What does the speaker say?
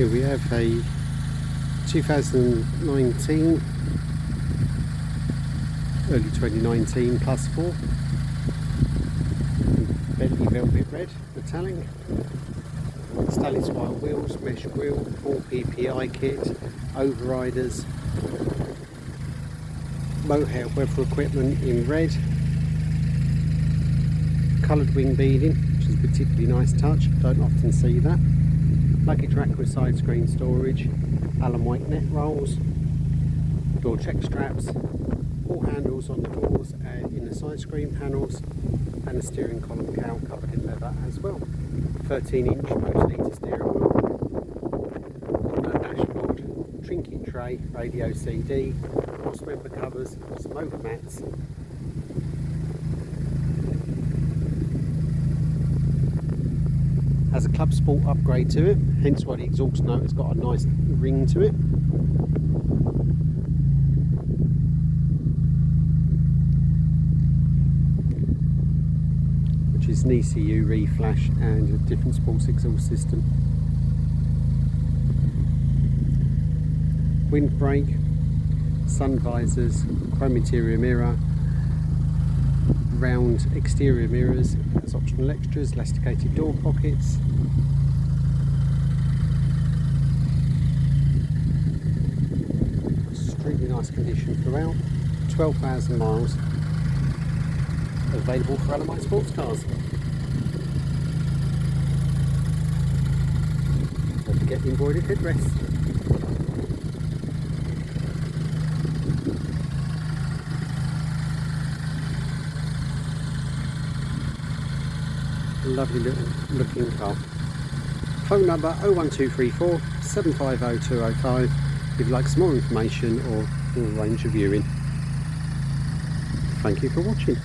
Here we have a 2019, early 2019 plus 4 Bentley Velvet Red metallic, stainless white wheels, mesh grille, full PPI kit, overriders, Mohair weather equipment in red, coloured wing beading, which is a particularly nice touch, don't often see that. Luggage rack with side screen storage, alum white net rolls, door check straps, all handles on the doors and in the side screen panels, and a steering column cowl covered in leather as well. 13-inch Moto-lita steering wheel, Walnut Dashboard, trinket tray, radio CD, cross member covers, some over mats. Has a Clubsport upgrade to it, hence why the exhaust note has got a nice ring to it. Which is an ECU reflash and a different sports exhaust system. Windbreak, sun visors, chrome interior mirror, round exterior mirrors as optional extras, elasticated door pockets, extremely nice condition throughout, 12,000 miles, available for Aluminium sports cars. Don't forget the embroidered headrests. Lovely looking car. Phone number 01234 750 205 if you'd like some more information or arrange a viewing. Thank you for watching.